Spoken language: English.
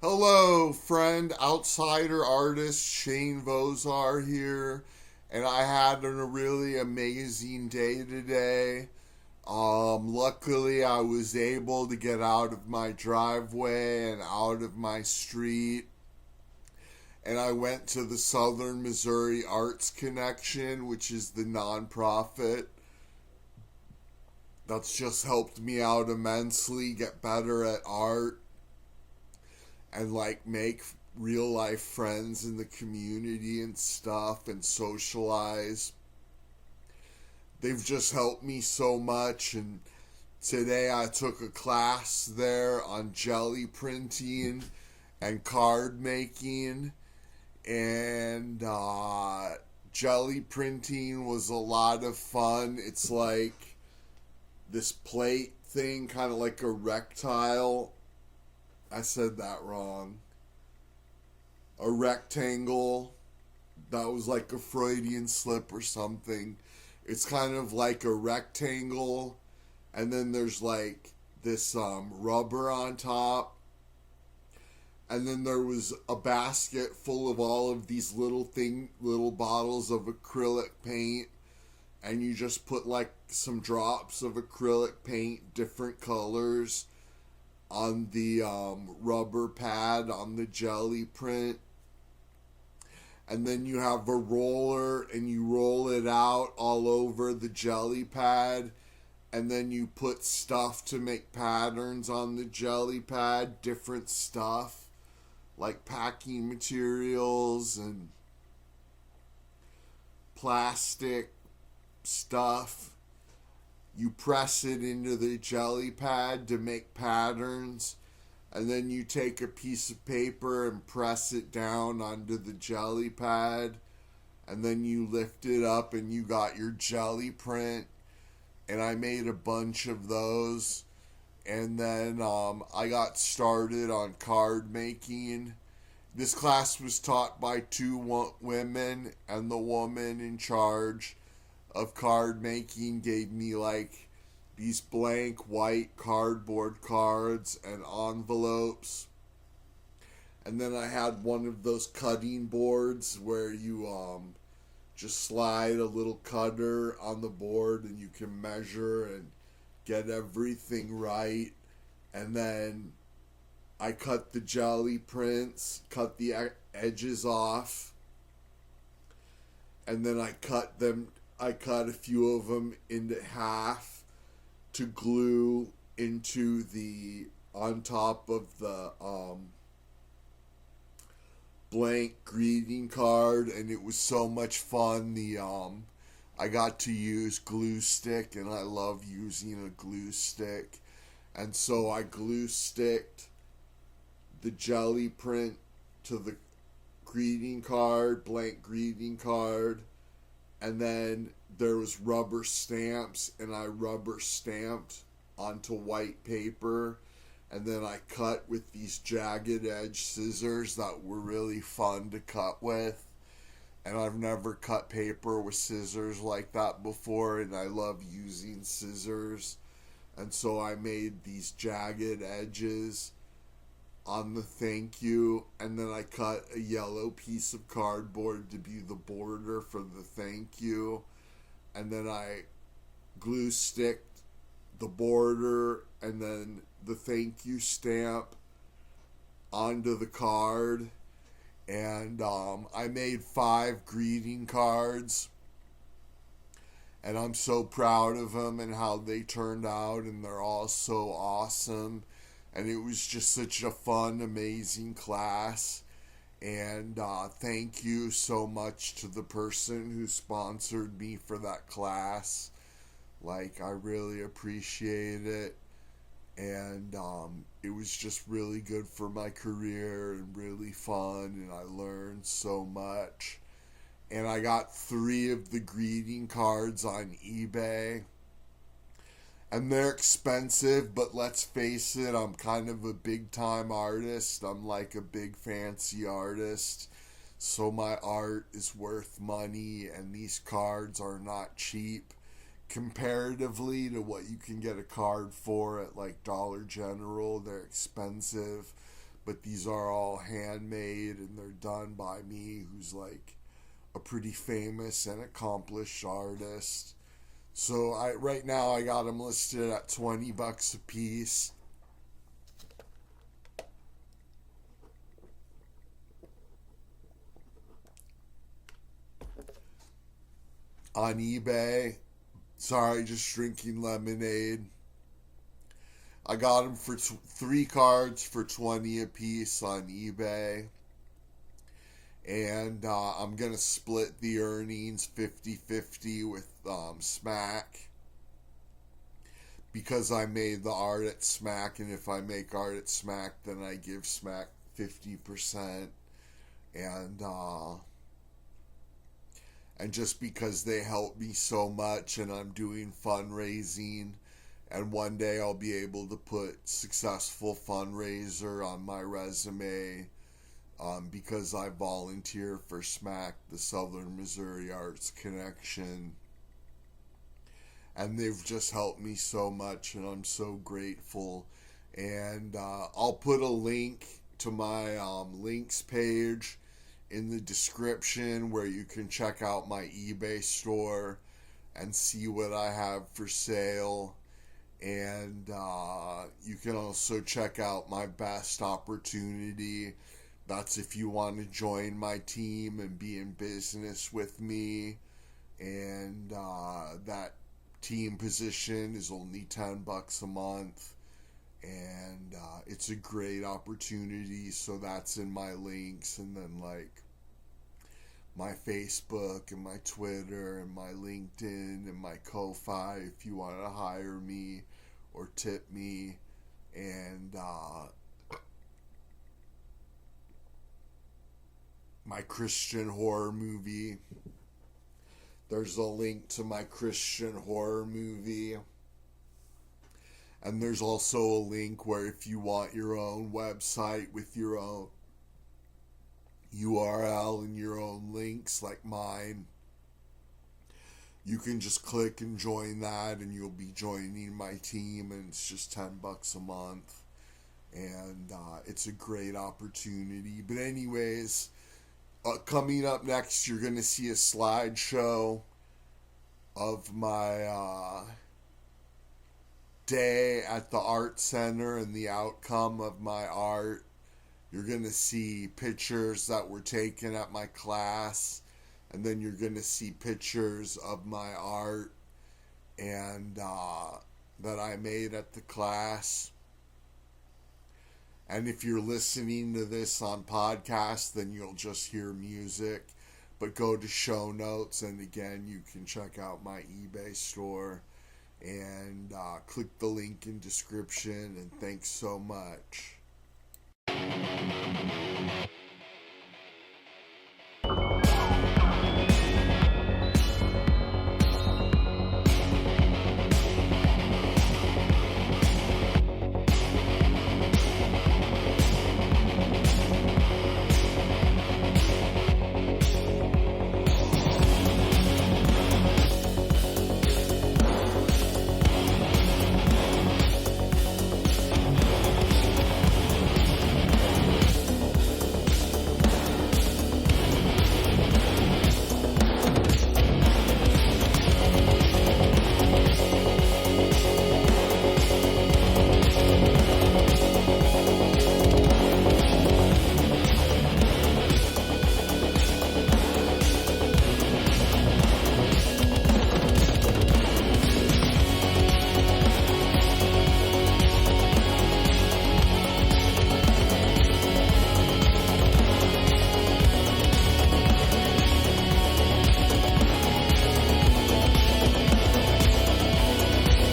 Hello, friend, outsider artist Shane Vozar here, and I had a really amazing day today. Luckily, I was able to get out of my driveway and out of my street, and I went to the Southern Missouri Arts Connection, which is the nonprofit that's just helped me out immensely get better at art and like make real life friends in the community and stuff and socialize. They've just helped me so much. And today I took a class there on jelly printing and card making. And jelly printing was a lot of fun. It's like this plate thing, kind of like a rectile. I said that wrong. A rectangle. That was like a Freudian slip or something. It's kind of like a rectangle, and then there's like this rubber on top, and then there was a basket full of all of these little bottles of acrylic paint, and you just put like some drops of acrylic paint, different colors, on the rubber pad on the jelly print, and then you have a roller and you roll it out all over the jelly pad, and then you put stuff to make patterns on the jelly pad, different stuff like packing materials and plastic stuff. You press it into the jelly pad to make patterns, and then you take a piece of paper and press it down onto the jelly pad, and then you lift it up and you got your jelly print. And I made a bunch of those, and then I got started on card making. This class was taught by two women, and the woman in charge of card making gave me like these blank white cardboard cards and envelopes. And then I had one of those cutting boards where you just slide a little cutter on the board and you can measure and get everything right. And then I cut the jelly prints, cut the edges off, and then I cut a few of them into half to glue into the on top of the blank greeting card, and it was so much fun. I got to use glue stick, and I love using a glue stick, and so I glue sticked the jelly print to the blank greeting card, and then there was rubber stamps, and I rubber stamped onto white paper, and then I cut with these jagged edge scissors that were really fun to cut with. And I've never cut paper with scissors like that before, and I love using scissors. And so I made these jagged edges on the thank you, and then I cut a yellow piece of cardboard to be the border for the thank you, and then I glue sticked the border and then the thank you stamp onto the card. And I made 5 greeting cards, and I'm so proud of them and how they turned out, and they're all so awesome. And it was just such a fun, amazing class. And thank you so much to the person who sponsored me for that class. Like, I really appreciate it. And it was just really good for my career and really fun. And I learned so much. And I got 3 of the greeting cards on eBay. And they're expensive, but let's face it, I'm kind of a big time artist. I'm like a big fancy artist. So my art is worth money, and these cards are not cheap comparatively to what you can get a card for at like Dollar General. They're expensive. but these are all handmade and they're done by me, who's like a pretty famous and accomplished artist. So right now I got them listed at $20 a piece. On eBay. Sorry, just drinking lemonade. I got them for 3 cards for 20 a piece on eBay. And I'm going to split the earnings 50-50 with Smack. Because I made the art at Smack, and if I make art at Smack, then I give Smack 50%. And just because they help me so much, and I'm doing fundraising, and one day I'll be able to put successful fundraiser on my resume, because I volunteer for SMAC, the Southern Missouri Arts Connection. And they've just helped me so much, and I'm so grateful. And I'll put a link to my links page in the description where you can check out my eBay store and see what I have for sale. And you can also check out my best opportunity. That's if you want to join my team and be in business with me. And that team position is only $10 a month. And it's a great opportunity. So that's in my links. And then like my Facebook and my Twitter and my LinkedIn and my Ko-Fi if you want to hire me or tip me. And my Christian horror movie. There's a link to my Christian horror movie. And there's also a link where if you want your own website with your own URL and your own links like mine, you can just click and join that, and you'll be joining my team, and it's just $10 a month. And it's a great opportunity. But anyways, coming up next, you're going to see a slideshow of my day at the art center and the outcome of my art. You're going to see pictures that were taken at my class, and then you're going to see pictures of my art and that I made at the class. And if you're listening to this on podcast, then you'll just hear music. But go to show notes, and again, you can check out my eBay store. And click the link in description, and thanks so much.